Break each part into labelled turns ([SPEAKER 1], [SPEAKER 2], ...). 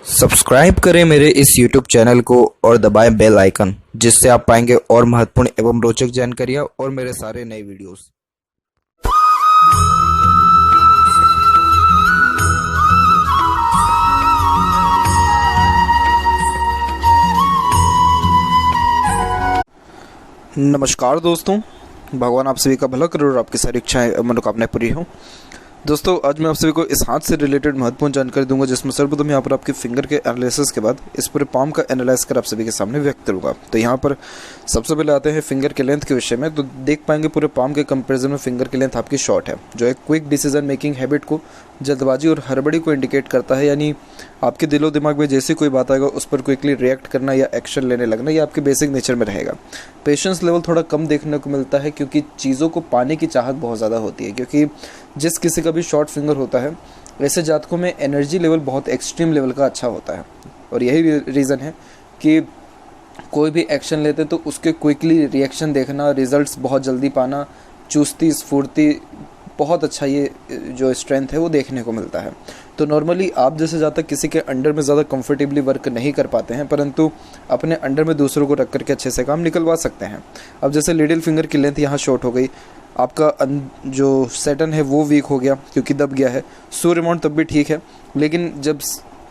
[SPEAKER 1] Subscribe करें मेरे इस YouTube चैनल को और दबाएं बेल आइकन, जिससे आप पाएंगे और महत्वपूर्ण एवं रोचक जानकारियां और मेरे सारे नए वीडियोस। नमस्कार दोस्तों, भगवान आप सभी का भला करे और आपकी सारी इच्छाएं और मनोकामनाएं पूरी हों। दोस्तों, आज मैं आप सभी को इस हाथ से रिलेटेड महत्वपूर्ण जानकारी दूंगा, जिसमें सर्वप्रथम यहाँ पर आपके फिंगर के एनालिसिस के बाद इस पूरे पाम का एनालाइज कर आप सभी के सामने व्यक्त करूंगा। तो यहाँ पर सबसे पहले आते हैं फिंगर के लेंथ के विषय में। तो देख पाएंगे पूरे पाम के कंपैरिजन में फिंगर की लेंथ आपकी शॉर्ट है, जो एक क्विक डिसीजन मेकिंग हैबिट को, जल्दबाजी और हड़बड़ी को इंडिकेट करता है। यानी आपके दिलो दिमाग में जैसी कोई बात आएगा उस पर क्विकली रिएक्ट करना या एक्शन लेने लगना, ये आपके बेसिक नेचर में रहेगा। पेशेंस लेवल थोड़ा कम देखने को मिलता है, क्योंकि चीज़ों को पाने की चाहत बहुत ज़्यादा होती है। क्योंकि जिस किसी का भी शॉर्ट फिंगर होता है, ऐसे जातकों में एनर्जी लेवल बहुत एक्सट्रीम लेवल का अच्छा होता है। और यही रीज़न है कि कोई भी एक्शन लेते तो उसके क्विकली रिएक्शन देखना, रिजल्ट्स बहुत जल्दी पाना, चुस्ती स्फूर्ति, बहुत अच्छा ये जो स्ट्रेंथ है वो देखने को मिलता है। तो नॉर्मली आप जैसे ज़्यादा तक किसी के अंडर में ज़्यादा कंफर्टेबली वर्क नहीं कर पाते हैं, परंतु अपने अंडर में दूसरों को रख करके अच्छे से काम निकलवा सकते हैं। अब जैसे लिटिल फिंगर की लेंथ यहाँ शॉर्ट हो गई, आपका जो सैटर्न है वो वीक हो गया क्योंकि दब गया है। सूर्य अमाउंट तब भी ठीक है, लेकिन जब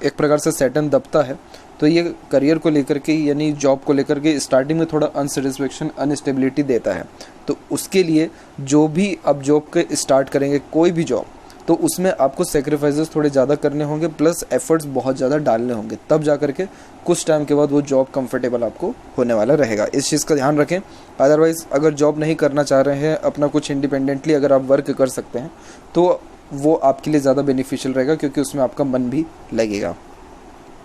[SPEAKER 1] एक प्रकार से सैटर्न दबता है तो ये करियर को लेकर के, यानी जॉब को लेकर के स्टार्टिंग में थोड़ा अनसेटिस्फेक्शन, अनस्टेबिलिटी देता है। तो उसके लिए जो भी आप जॉब के स्टार्ट करेंगे, कोई भी जॉब, तो उसमें आपको सेक्रीफाइसेस थोड़े ज़्यादा करने होंगे, प्लस एफर्ट्स बहुत ज़्यादा डालने होंगे, तब जा करके कुछ टाइम के बाद वो जॉब कंफर्टेबल आपको होने वाला रहेगा। इस चीज़ का ध्यान रखें। अदरवाइज़ अगर जॉब नहीं करना चाह रहे हैं, अपना कुछ इंडिपेंडेंटली अगर आप वर्क कर सकते हैं तो वो आपके लिए ज़्यादा बेनिफिशियल रहेगा, क्योंकि उसमें आपका मन भी लगेगा।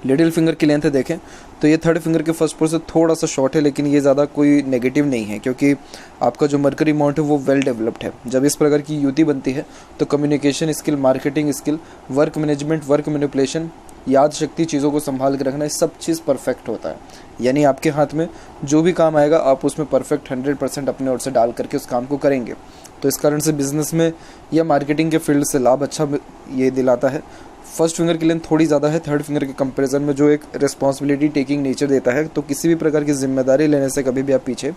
[SPEAKER 1] लिटिल फिंगर की लेंथ देखें तो ये थर्ड फिंगर के फर्स्ट पोर से थोड़ा सा शॉर्ट है, लेकिन ये ज़्यादा कोई नेगेटिव नहीं है, क्योंकि आपका जो मर्करी अमाउंट है वो वेल डेवलप्ड है। जब इस प्रकार की युति बनती है तो communication skill, marketing skill, work management, work manipulation, याद शक्ति, चीज़ों को संभाल के रखना, ये सब चीज़ परफेक्ट होता है। यानी आपके हाथ में जो भी काम आएगा आप उसमें परफेक्ट 100% अपने ओर से डाल करके उस काम को करेंगे। तो इस कारण से बिजनेस में या मार्केटिंग के फील्ड से लाभ अच्छा ये दिलाता है। फर्स्ट फिंगर की लेंथ थोड़ी ज़्यादा है थर्ड फिंगर के कंपैरिजन में, जो एक रिस्पॉन्सिबिलिटी टेकिंग नेचर देता है। तो किसी भी प्रकार की जिम्मेदारी लेने से कभी भी आप पीछे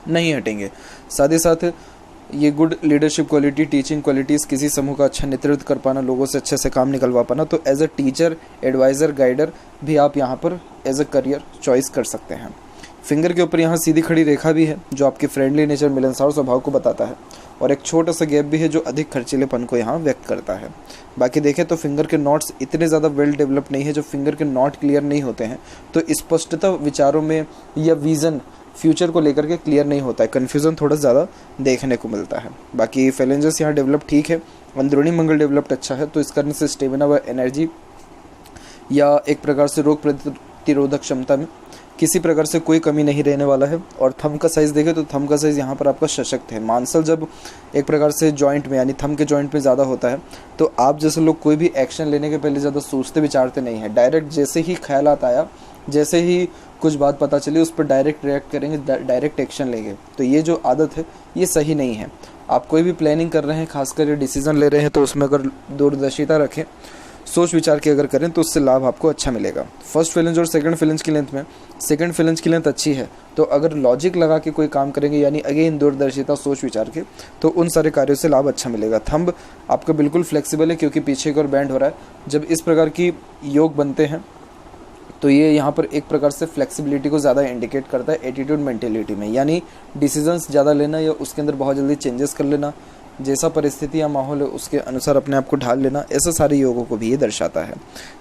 [SPEAKER 1] नहीं हटेंगे। साथ ही साथ ये good leadership quality, teaching qualities, किसी समूह का अच्छा नेतृत्व कर पाना, लोगों से अच्छे से काम निकलवा पाना, तो as a teacher, adviser, guider भी आप यहाँ पर एज अ करियर चॉइस कर सकते हैं। फिंगर के ऊपर यहाँ सीधी खड़ी रेखा भी है, जो आपके फ्रेंडली नेचर, मिलनसार स्वभाव को बताता है, और एक छोटा सा गैप भी है जो अधिक खर्चीलेपन को यहाँ व्यक्त करता है। बाकी देखें तो फिंगर के नॉट्स इतने ज़्यादा वेल डेवलप नहीं है। जब फिंगर के नॉट क्लियर नहीं होते हैं तो स्पष्टता विचारों में या विज़न फ्यूचर को लेकर के क्लियर नहीं होता है, कन्फ्यूज़न थोड़ा ज़्यादा देखने को मिलता है। बाकी फेलेंजेस यहाँ डेवलप ठीक है, अंदरूनी मंगल डेवलप्ड अच्छा है, तो इस कारण से स्टेमिना व एनर्जी या एक प्रकार से रोग प्रतिरोधक क्षमता में किसी प्रकार से कोई कमी नहीं रहने वाला है। और थंब का साइज़ देखें तो थंब का साइज़ यहाँ पर आपका सशक्त है। मांसल जब एक प्रकार से जॉइंट में, यानी थंब के जॉइंट में ज़्यादा होता है, तो आप जैसे लोग कोई भी एक्शन लेने के पहले ज़्यादा सोचते विचारते नहीं हैं। डायरेक्ट जैसे ही ख्यालात आया, जैसे ही कुछ बात पता चली, उस पर डायरेक्ट रिएक्ट करेंगे, डायरेक्ट एक्शन लेंगे। तो ये जो आदत है ये सही नहीं है। आप कोई भी प्लानिंग कर रहे हैं, खासकर ये डिसीज़न ले रहे हैं, तो उसमें अगर दूरदर्शिता रखें, सोच विचार के अगर करें तो उससे लाभ आपको अच्छा मिलेगा। फर्स्ट फिलेंज और सेकंड फिलेंज की लेंथ में, सेकंड फिलेंज की लेंथ अच्छी है, तो अगर लॉजिक लगा के कोई काम करेंगे, यानी अगेन दूरदर्शिता, सोच विचार के, तो उन सारे कार्यों से लाभ अच्छा मिलेगा। थंब आपका बिल्कुल फ्लेक्सिबल है, क्योंकि पीछे की ओर बैंड हो रहा है। जब इस प्रकार की योग बनते हैं तो ये यहाँ पर एक प्रकार से फ्लेक्सिबिलिटी को ज़्यादा इंडिकेट करता है एटीट्यूड मेंटेलिटी में, यानी डिसीजंस ज़्यादा लेना या उसके अंदर बहुत जल्दी चेंजेस कर लेना, जैसा परिस्थिति या माहौल है उसके अनुसार अपने आप को ढाल लेना, ऐसे सारे योगों को भी ये दर्शाता है।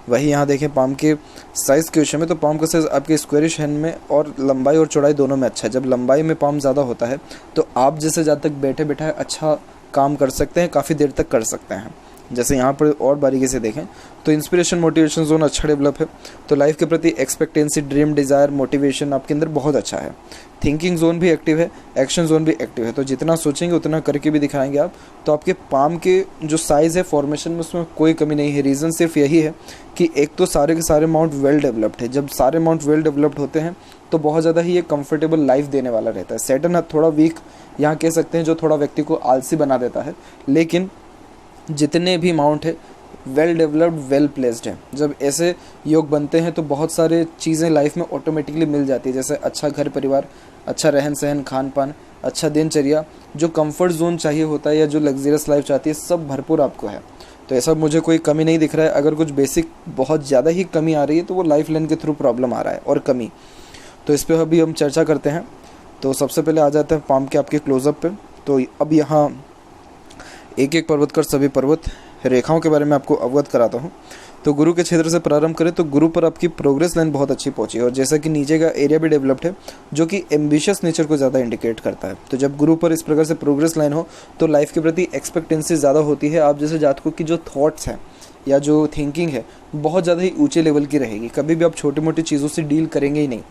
[SPEAKER 1] वही यहाँ देखें पाम के साइज़ के विषय में, तो पाम का साइज़ आपके स्क्वायरिश हैंड में और लंबाई और चौड़ाई दोनों में अच्छा है। जब लंबाई में पाम ज़्यादा होता है तो आप जैसे ज़्यादा तक बैठे बैठे अच्छा काम कर सकते हैं, काफ़ी देर तक कर सकते हैं। जैसे यहाँ पर और बारीकी से देखें तो इंस्पिरेशन, मोटिवेशन जोन अच्छा डेवलप है, तो लाइफ के प्रति एक्सपेक्टेंसी, ड्रीम, डिज़ायर, मोटिवेशन आपके अंदर बहुत अच्छा है। थिंकिंग जोन भी एक्टिव है, एक्शन जोन भी एक्टिव है, तो जितना सोचेंगे उतना करके भी दिखाएंगे आप। तो आपके पाम के जो साइज़ है फॉर्मेशन में, उसमें कोई कमी नहीं है। रीज़न सिर्फ यही है कि एक तो सारे के सारे माउंट वेल डेवलप्ड है। जब सारे माउंट वेल डेवलप्ड होते हैं तो बहुत ज़्यादा ही ये कंफर्टेबल लाइफ देने वाला रहता है। सैटर्न थोड़ा वीक यहाँ कह सकते हैं, जो थोड़ा व्यक्ति को आलसी बना देता है, लेकिन जितने भी माउंट है वेल डेवलप्ड, वेल प्लेस्ड है। जब ऐसे योग बनते हैं तो बहुत सारे चीज़ें लाइफ में ऑटोमेटिकली मिल जाती है, जैसे अच्छा घर परिवार, अच्छा रहन सहन, खान पान, अच्छा दिनचर्या, जो कंफर्ट जोन चाहिए होता है या जो लग्जरियस लाइफ चाहती है, सब भरपूर आपको है। तो ऐसा मुझे कोई कमी नहीं दिख रहा है। अगर कुछ बेसिक बहुत ज़्यादा ही कमी आ रही है तो वो लाइफ लाइन के थ्रू प्रॉब्लम आ रहा है और कमी, तो इस पर अभी हम चर्चा करते हैं। तो सबसे पहले आ जाते हैं पाम के आपके क्लोजअप पे। तो अब यहाँ एक एक पर्वत कर सभी पर्वत रेखाओं के बारे में आपको अवगत कराता हूँ। तो गुरु के क्षेत्र से प्रारंभ करें तो गुरु पर आपकी प्रोग्रेस लाइन बहुत अच्छी पहुंची है, और जैसा कि नीचे का एरिया भी डेवलप्ड है जो कि एम्बिशियस नेचर को ज़्यादा इंडिकेट करता है। तो जब गुरु पर इस प्रकार से प्रोग्रेस लाइन हो तो लाइफ के प्रति एक्सपेक्टेंसी ज़्यादा होती है। आप जैसे जातकों की जो थॉट्स हैं या जो थिंकिंग है बहुत ज़्यादा ही ऊँचे लेवल की रहेगी। कभी भी आप छोटी मोटी चीज़ों से डील करेंगे ही नहीं,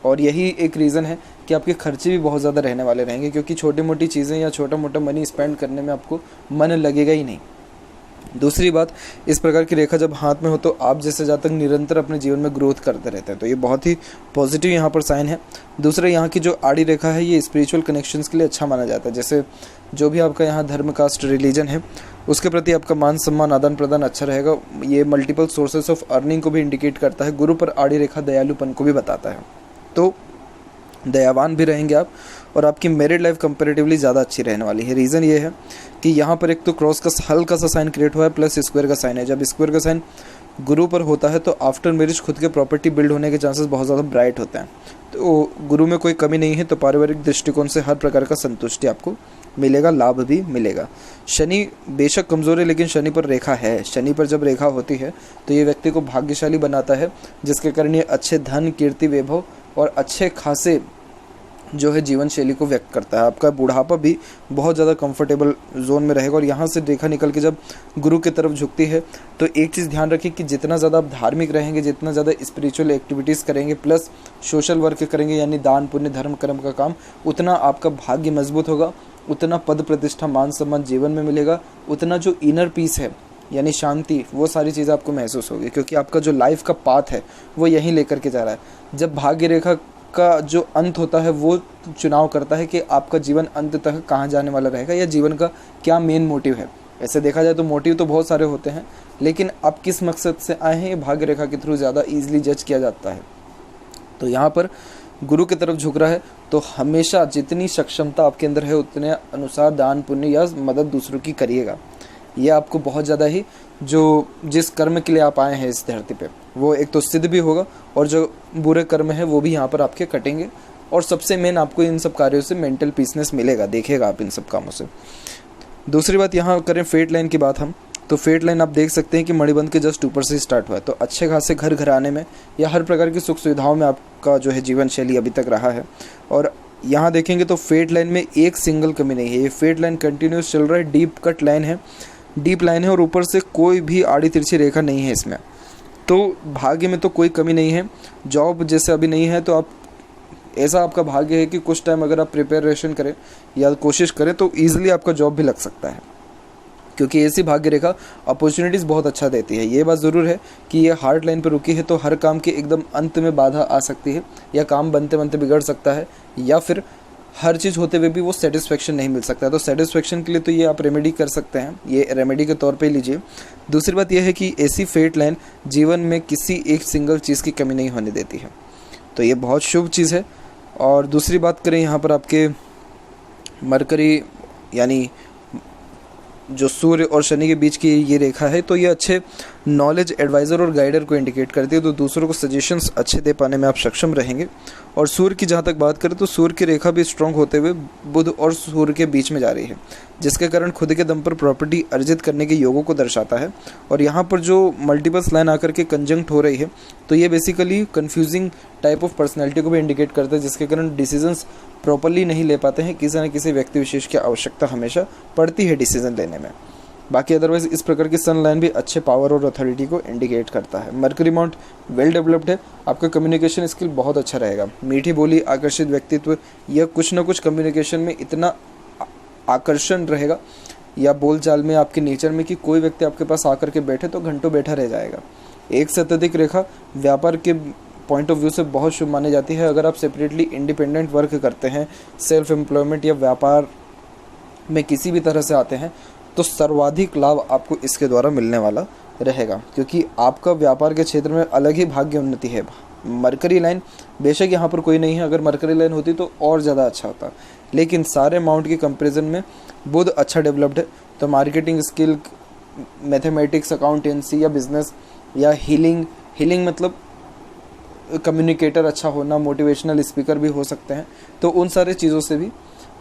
[SPEAKER 1] और यही एक रीज़न है कि आपके खर्चे भी बहुत ज़्यादा रहने वाले रहेंगे, क्योंकि छोटी मोटी चीज़ें या छोटा मोटा मनी स्पेंड करने में आपको मन लगेगा ही नहीं। दूसरी बात, इस प्रकार की रेखा जब हाथ में हो तो आप जैसे जातक निरंतर अपने जीवन में ग्रोथ करते रहते हैं, तो ये बहुत ही पॉजिटिव यहाँ पर साइन है। दूसरा, यहाँ की जो आड़ी रेखा है ये स्पिरिचुअल कनेक्शंस के लिए अच्छा माना जाता है। जैसे जो भी आपका यहाँ धर्म, कास्ट, रिलीजन है उसके प्रति आपका मान सम्मान, आदान प्रदान अच्छा रहेगा। ये मल्टीपल सोर्सेस ऑफ अर्निंग को भी इंडिकेट करता है। गुरु पर आड़ी रेखा दयालुपन को भी बताता है, तो दयावान भी रहेंगे आप, और आपकी मैरिड लाइफ कंपैरेटिवली ज़्यादा अच्छी रहने वाली है। रीज़न ये है कि यहाँ पर एक तो क्रॉस का हल्का सा साइन क्रिएट हुआ है, प्लस स्क्वायर का साइन है। जब स्क्वायर का साइन गुरु पर होता है तो आफ्टर मैरिज खुद के प्रॉपर्टी बिल्ड होने के चांसेस बहुत ज़्यादा ब्राइट होते हैं। तो गुरु में कोई कमी नहीं है, तो पारिवारिक दृष्टिकोण से हर प्रकार का संतुष्टि आपको मिलेगा, लाभ भी मिलेगा। शनि बेशक कमज़ोर है लेकिन शनि पर रेखा है। शनि पर जब रेखा होती है तो ये व्यक्ति को भाग्यशाली बनाता है, जिसके कारण ये अच्छे धन, कीर्ति, वैभव और अच्छे खासे जो है जीवन शैली को व्यक्त करता है। आपका बुढ़ापा भी बहुत ज़्यादा कंफर्टेबल जोन में रहेगा। और यहाँ से रेखा निकल के जब गुरु की तरफ झुकती है तो एक चीज़ ध्यान रखिए कि जितना ज़्यादा आप धार्मिक रहेंगे, जितना ज़्यादा स्पिरिचुअल एक्टिविटीज़ करेंगे, प्लस सोशल वर्क करेंगे यानी दान पुण्य धर्म कर्म का काम, उतना आपका भाग्य मजबूत होगा, उतना पद प्रतिष्ठा मान सम्मान जीवन में मिलेगा, उतना जो इनर पीस है यानी शांति, वो सारी चीज़ें आपको महसूस होगी, क्योंकि आपका जो लाइफ का पाथ है वो यहीं लेकर के जा रहा है। जब भाग्य रेखा का जो अंत होता है वो चुनाव करता है कि आपका जीवन अंत तक कहाँ जाने वाला रहेगा या जीवन का क्या मेन मोटिव है। ऐसे देखा जाए तो मोटिव तो बहुत सारे होते हैं, लेकिन आप किस मकसद से आए हैं ये भाग्य रेखा के थ्रू ज़्यादा ईजिली जज किया जाता है। तो यहाँ पर गुरु की तरफ झुक रहा है तो हमेशा जितनी सक्षमता आपके अंदर है उतने अनुसार दान पुण्य या मदद दूसरों की करिएगा। ये आपको बहुत ज़्यादा ही जो जिस कर्म के लिए आप आए हैं इस धरती पे वो एक तो सिद्ध भी होगा, और जो बुरे कर्म है वो भी यहाँ पर आपके कटेंगे। और सबसे मेन आपको इन सब कार्यों से मेंटल पीसनेस मिलेगा, देखिएगा आप इन सब कामों से। दूसरी बात, यहाँ करें फेट लाइन की बात हम, तो फेट लाइन आप देख सकते हैं कि मणिबंध के जस्ट ऊपर से स्टार्ट हुआ है। तो अच्छे खासे घर घराने में या हर प्रकार की सुख सुविधाओं में आपका जो है जीवन शैली अभी तक रहा है। और यहाँ देखेंगे तो फेट लाइन में एक सिंगल कमी नहीं है। ये फेट लाइन कंटिन्यूस चल रहा है, डीप कट लाइन है, डीप लाइन है, और ऊपर से कोई भी आड़ी तिरछी रेखा नहीं है इसमें। तो भाग्य में तो कोई कमी नहीं है। जॉब जैसे अभी नहीं है तो आप ऐसा आपका भाग्य है कि कुछ टाइम अगर आप प्रिपरेशन करें या कोशिश करें तो ईजिली आपका जॉब भी लग सकता है, क्योंकि ऐसी भाग्य रेखा अपॉर्चुनिटीज़ बहुत अच्छा देती है। ये बात ज़रूर है कि ये हार्ड लाइन पर रुकी है तो हर काम के एकदम अंत में बाधा आ सकती है, या काम बनते बनते बिगड़ सकता है, या फिर हर चीज़ होते हुए भी वो सेटिस्फेक्शन नहीं मिल सकता। तो सेटिस्फेक्शन के लिए तो ये आप रेमेडी कर सकते हैं, ये रेमेडी के तौर पे लीजिए। दूसरी बात यह है कि ऐसी फेट लाइन जीवन में किसी एक सिंगल चीज़ की कमी नहीं होने देती है, तो ये बहुत शुभ चीज़ है। और दूसरी बात करें यहाँ पर आपके मरकरी यानी जो सूर्य और शनि के बीच की ये रेखा है, तो ये अच्छे नॉलेज एडवाइज़र और गाइडर को इंडिकेट करती है, तो दूसरों को सजेशंस अच्छे दे पाने में आप सक्षम रहेंगे। और सूर्य की जहाँ तक बात करें तो सूर्य की रेखा भी स्ट्रॉन्ग होते हुए बुध और सूर्य के बीच में जा रही है, जिसके कारण खुद के दम पर प्रॉपर्टी अर्जित करने के योगों को दर्शाता है। और यहाँ पर जो मल्टीपल्स लाइन आकर के कंजंक्ट हो रही है तो ये basically confusing type of personality को भी इंडिकेट करता है, जिसके कारण डिसीजंस प्रॉपरली नहीं ले पाते हैं। किसी न किसी व्यक्ति विशेष की आवश्यकता हमेशा पड़ती है डिसीजन लेने में। बाकी अदरवाइज इस प्रकार की सन लाइन भी अच्छे पावर और अथॉरिटी को इंडिकेट करता है। मरकरी माउंट वेल डेवलप्ड है, आपका कम्युनिकेशन स्किल बहुत अच्छा रहेगा। मीठी बोली, आकर्षित व्यक्तित्व, यह कुछ न कुछ कम्युनिकेशन में इतना आकर्षण रहेगा या बोलचाल में आपके नेचर में कि कोई व्यक्ति आपके पास आकर के बैठे तो घंटों बैठा रह जाएगा। एक से अत्यधिक रेखा व्यापार के पॉइंट ऑफ व्यू से बहुत शुभ मानी जाती है। अगर आप सेपरेटली इंडिपेंडेंट वर्क करते हैं, सेल्फ एम्प्लॉयमेंट या व्यापार में किसी भी तरह से आते हैं, तो सर्वाधिक लाभ आपको इसके द्वारा मिलने वाला रहेगा, क्योंकि आपका व्यापार के क्षेत्र में अलग ही भाग्य उन्नति है। मरकरी लाइन बेशक यहाँ पर कोई नहीं है, अगर मरकरी लाइन होती तो और ज़्यादा अच्छा होता, लेकिन सारे अमाउंट के कंपैरिजन में बुध अच्छा डेवलप्ड है। तो मार्केटिंग स्किल, मैथमेटिक्स, अकाउंटेंसी या बिजनेस या हीलिंग मतलब कम्युनिकेटर अच्छा होना, मोटिवेशनल स्पीकर भी हो सकते हैं, तो उन सारे चीज़ों से भी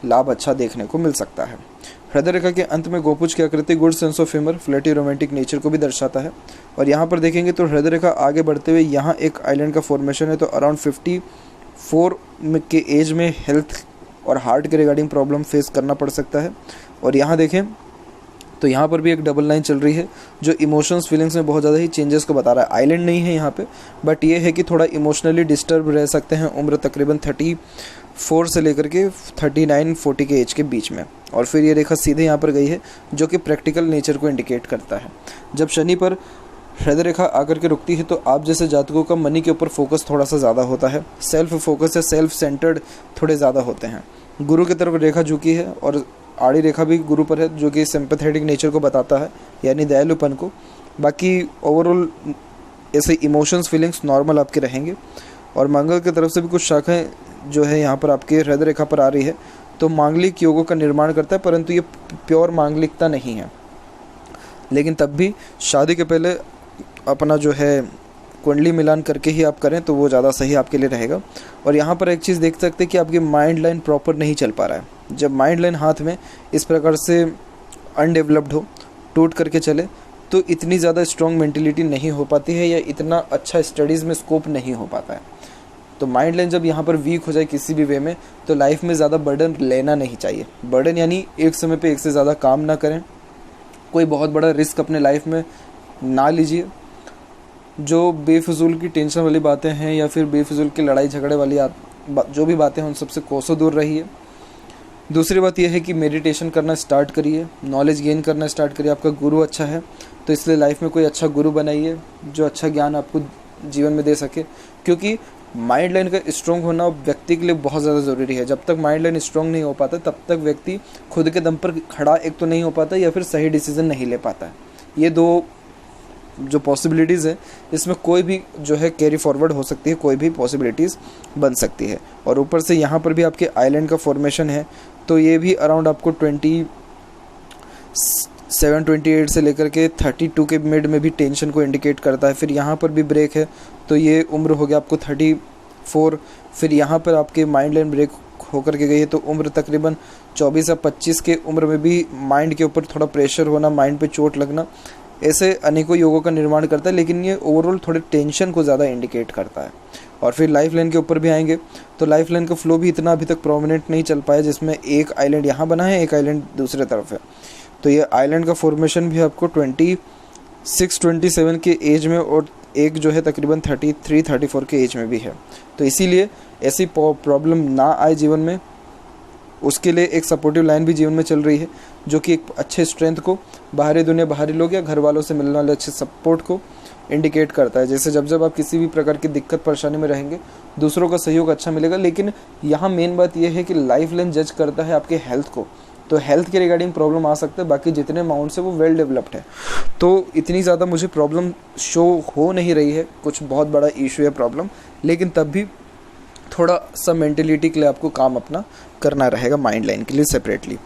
[SPEAKER 1] लाभ अच्छा देखने को मिल सकता है। हृदय रेखा के अंत में गोपुज की आकृति good sense of humour, flirty, romantic nature को भी दर्शाता है। और यहाँ पर देखेंगे तो हृदय रेखा आगे बढ़ते हुए यहाँ एक आइलैंड का फॉर्मेशन है, तो अराउंड 54 के एज में हेल्थ और हार्ट के रिगार्डिंग प्रॉब्लम फेस करना पड़ सकता है। और यहाँ देखें तो यहाँ पर भी एक डबल लाइन चल रही है जो इमोशंस फीलिंग्स में बहुत ज़्यादा ही चेंजेस को बता रहा है। आइलैंड नहीं है यहाँ पे, बट ये है कि थोड़ा इमोशनली डिस्टर्ब रह सकते हैं। उम्र तकरीबन 34 से लेकर के 39-40 के एज के बीच में। और फिर ये रेखा सीधे यहाँ पर गई है जो कि प्रैक्टिकल नेचर को इंडिकेट करता है। जब शनि पर हृदय रेखा आकर के रुकती है तो आप जैसे जातकों का मनी के ऊपर फोकस थोड़ा सा ज़्यादा होता है, सेल्फ फोकस या सेल्फ सेंटर्ड थोड़े ज़्यादा होते हैं। गुरु की तरफ रेखा झुकी है और आड़ी रेखा भी गुरु पर है जो कि सिंपैथेटिक नेचर को बताता है, यानी दयालुपन को। बाकी ओवरऑल ऐसे इमोशंस फीलिंग्स नॉर्मल आपके रहेंगे। और मंगल की तरफ से भी कुछ शाखाएं जो है यहाँ पर आपके हृदय रेखा पर आ रही है, तो मांगलिक योगों का निर्माण करता है, परंतु ये प्योर मांगलिकता नहीं है। लेकिन तब भी शादी के पहले अपना जो है कुंडली मिलान करके ही आप करें तो वो ज़्यादा सही आपके लिए रहेगा। और यहाँ पर एक चीज़ देख सकते हैं कि आपकी माइंड लाइन प्रॉपर नहीं चल पा रहा है। जब माइंड लाइन हाथ में इस प्रकार से अनडेवलप्ड हो, टूट करके चले, तो इतनी ज़्यादा स्ट्रॉन्ग मेंटलिटी नहीं हो पाती है या इतना अच्छा स्टडीज़ में स्कोप नहीं हो पाता है। तो माइंड लाइन जब यहाँ पर वीक हो जाए किसी भी वे में, तो लाइफ में ज़्यादा बर्डन लेना नहीं चाहिए। बर्डन यानी एक समय पे एक से ज़्यादा काम ना करें, कोई बहुत बड़ा रिस्क अपने लाइफ में ना लीजिए। जो बेफिजूल की टेंशन वाली बातें हैं या फिर बेफिजूल की लड़ाई झगड़े वाली जो भी बातें हैं उन सबसे कोसों दूर रहिए। दूसरी बात यह है कि मेडिटेशन करना स्टार्ट करिए, नॉलेज गेन करना स्टार्ट करिए। आपका गुरु अच्छा है तो इसलिए लाइफ में कोई अच्छा गुरु बनाइए जो अच्छा ज्ञान आपको जीवन में दे सके, क्योंकि माइंड लाइन का स्ट्रॉन्ग होना व्यक्ति के लिए बहुत ज़्यादा ज़रूरी है। जब तक माइंड लाइन स्ट्रॉन्ग नहीं हो पाता तब तक व्यक्ति खुद के दम पर खड़ा एक तो नहीं हो पाता या फिर सही डिसीजन नहीं ले पाता है। ये दो जो पॉसिबिलिटीज़ है इसमें कोई भी जो है कैरी फॉरवर्ड हो सकती है, कोई भी पॉसिबिलिटीज़ बन सकती है। और ऊपर से यहाँ पर भी आपके आइलैंड का फॉर्मेशन है, तो ये भी अराउंड आपको 27-28 से लेकर के 32 के मिड में भी टेंशन को इंडिकेट करता है। फिर यहाँ पर भी ब्रेक है तो ये उम्र हो गया आपको 34। फिर यहाँ पर आपके माइंड लाइन ब्रेक होकर के गई है तो उम्र तकरीबन 24 या 25 के उम्र में भी माइंड के ऊपर थोड़ा प्रेशर होना, माइंड पे चोट लगना, ऐसे अनेकों योगों का निर्माण करता है। लेकिन ये ओवरऑल थोड़े टेंशन को ज़्यादा इंडिकेट करता है। और फिर लाइफ लाइन के ऊपर भी आएंगे तो लाइफ लाइन का फ्लो भी इतना अभी तक प्रोमिनेंट नहीं चल पाया, जिसमें एक आइलैंड यहाँ बना है, एक आइलैंड दूसरे तरफ है। तो ये आइलैंड का फॉर्मेशन भी आपको 26-27 के एज में और एक जो है तकरीबन 33-34 के एज में भी है। तो इसीलिए ऐसी प्रॉब्लम ना आए जीवन में, उसके लिए एक सपोर्टिव लाइन भी जीवन में चल रही है जो कि एक अच्छे स्ट्रेंथ को बाहरी दुनिया, बाहरी लोग या घर वालों से मिलने वाले अच्छे सपोर्ट को इंडिकेट करता है। जैसे जब आप किसी भी प्रकार की दिक्कत परेशानी में रहेंगे दूसरों का सहयोग अच्छा मिलेगा। लेकिन यहाँ मेन बात यह है कि लाइफ लाइन जज करता है आपके हेल्थ को, तो हेल्थ के रिगार्डिंग प्रॉब्लम आ सकता है। बाकी जितने अमाउंट से वो वेल डेवलप्ड है, तो इतनी ज़्यादा मुझे प्रॉब्लम शो हो नहीं रही है, कुछ बहुत बड़ा इशू है प्रॉब्लम, लेकिन तब भी थोड़ा सा मेंटलिटी के लिए आपको काम अपना करना रहेगा माइंड लाइन के लिए सेपरेटली।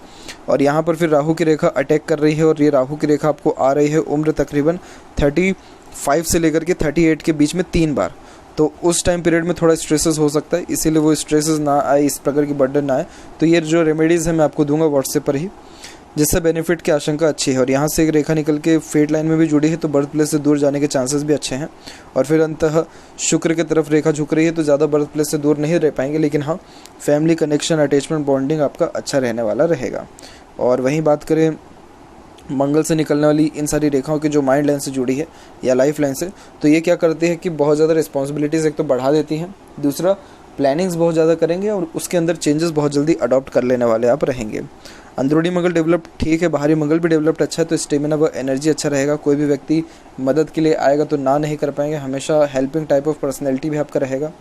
[SPEAKER 1] और यहाँ पर फिर राहु की रेखा अटैक कर रही है और ये राहु की रेखा आपको आ रही है उम्र तकरीबन 35 से लेकर के 38 के बीच में 3 बार। तो उस टाइम पीरियड में थोड़ा स्ट्रेसेस हो सकता है, इसीलिए वो स्ट्रेसेस ना आए, इस प्रकार की बर्डन ना आए। तो ये जो रेमेडीज़ है मैं आपको दूंगा व्हाट्सएप पर ही, जिससे बेनिफिट की आशंका अच्छी है। और यहाँ से एक रेखा निकल के फेट लाइन में भी जुड़ी है तो बर्थ प्लेस से दूर जाने के चांसेस भी अच्छे हैं। और फिर अंततः शुक्र की तरफ रेखा झुक रही है तो ज़्यादा बर्थ प्लेस से दूर नहीं रह पाएंगे, लेकिन हाँ फैमिली कनेक्शन, अटैचमेंट, बॉन्डिंग आपका अच्छा रहने वाला रहेगा। और वहीं बात करें मंगल से निकलने वाली इन सारी रेखाओं की जो माइंड लाइन से जुड़ी है या लाइफ लाइन से, तो ये क्या करती है कि बहुत ज़्यादा रिस्पॉन्सिबिलिटीज़ एक तो बढ़ा देती हैं, दूसरा प्लानिंग्स बहुत ज़्यादा करेंगे और उसके अंदर चेंजेस बहुत जल्दी अडॉप्ट कर लेने वाले आप रहेंगे। अंदरूनी मंगल डेवलप ठीक है, बाहरी मंगल भी डेवलप्ड अच्छा है, तो स्टेमिना व एनर्जी अच्छा रहेगा। कोई भी व्यक्ति मदद के लिए आएगा तो ना नहीं कर पाएंगे, हमेशा हेल्पिंग टाइप ऑफ पर्सनैलिटी भी आपका रहेगा।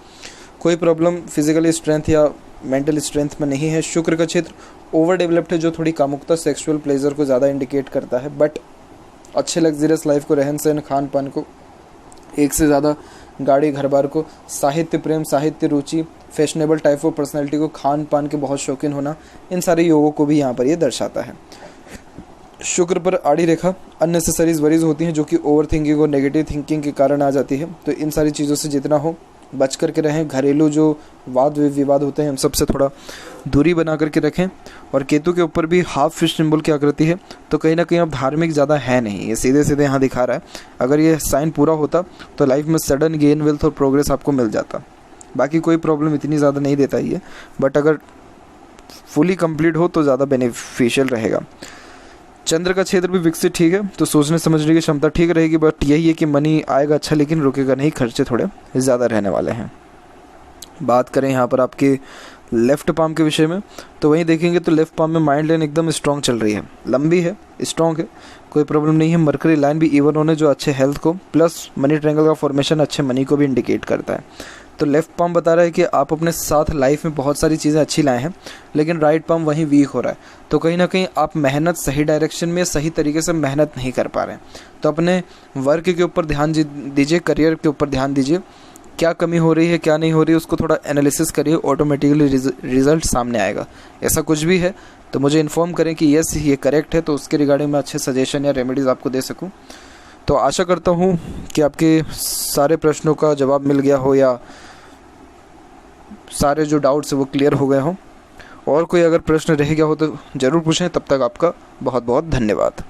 [SPEAKER 1] कोई प्रॉब्लम फिजिकली स्ट्रेंथ या मेंटल स्ट्रेंथ में नहीं है। शुक्र का क्षेत्र ओवर डेवलप्ड है जो थोड़ी कामुकता, सेक्सुअल प्लेजर को ज़्यादा इंडिकेट करता है, बट अच्छे लग्जरियस लाइफ को, रहन सहन, खान पान को, एक से ज़्यादा गाड़ी घर बार को, साहित्य प्रेम, साहित्य रुचि, फैशनेबल टाइप ऑफ पर्सनैलिटी को, खान पान के बहुत शौकीन होना, इन सारे योगों को भी यहाँ पर ये दर्शाता है। शुक्र पर आड़ी रेखा अननेसेसरी वरीज होती हैं जो कि ओवर थिंकिंग और नेगेटिव थिंकिंग के कारण आ जाती है। तो इन सारी चीज़ों से जितना हो बच करके रहें। घरेलू जो वाद विवाद होते हैं हम सबसे थोड़ा दूरी बना करके रखें। और केतु के ऊपर भी हाफ फिश सिंबल की आकृति है, तो कहीं ना कहीं अब धार्मिक ज़्यादा है नहीं, ये सीधे सीधे यहाँ दिखा रहा है। अगर ये साइन पूरा होता तो लाइफ में सडन गेन वेल्थ और प्रोग्रेस आपको मिल जाता। बाकी कोई प्रॉब्लम इतनी ज़्यादा नहीं देता ये, बट अगर फुली कंप्लीट हो तो ज़्यादा बेनिफिशियल रहेगा। चंद्र का क्षेत्र भी विकसित ठीक है, तो सोचने समझने की क्षमता ठीक रहेगी। बट यही है कि मनी आएगा अच्छा, लेकिन रुकेगा नहीं, खर्चे थोड़े ज़्यादा रहने वाले हैं। बात करें यहाँ पर आपके लेफ़्ट पाम के विषय में, तो वहीं देखेंगे तो लेफ़्ट पाम में माइंड लाइन एकदम स्ट्रॉन्ग चल रही है, लंबी है, स्ट्रॉन्ग है, कोई प्रॉब्लम नहीं है। मरकरी लाइन भी इवन होने जो अच्छे हेल्थ को, प्लस मनी ट्रायंगल का फॉर्मेशन अच्छे मनी को भी इंडिकेट करता है। तो लेफ़्ट पाम बता रहा है कि आप अपने साथ लाइफ में बहुत सारी चीज़ें अच्छी लाए हैं, लेकिन राइट पाम वहीं वीक हो रहा है। तो कहीं ना कहीं आप मेहनत सही डायरेक्शन में, सही तरीके से मेहनत नहीं कर पा रहे हैं। तो अपने वर्क के ऊपर ध्यान दीजिए, करियर के ऊपर ध्यान दीजिए, क्या कमी हो रही है क्या नहीं हो रही है उसको थोड़ा एनालिसिस करिए, ऑटोमेटिकली रिजल्ट सामने आएगा। ऐसा कुछ भी है तो मुझे इन्फॉर्म करें कि यस ये करेक्ट है, तो उसके रिगार्डिंग मैं अच्छे सजेशन या रेमेडीज़ आपको दे सकूं। तो आशा करता हूं कि आपके सारे प्रश्नों का जवाब मिल गया हो, या सारे जो डाउट्स है वो क्लियर हो गए हों। और कोई अगर प्रश्न रह गया हो तो ज़रूर पूछें। तब तक आपका बहुत बहुत धन्यवाद।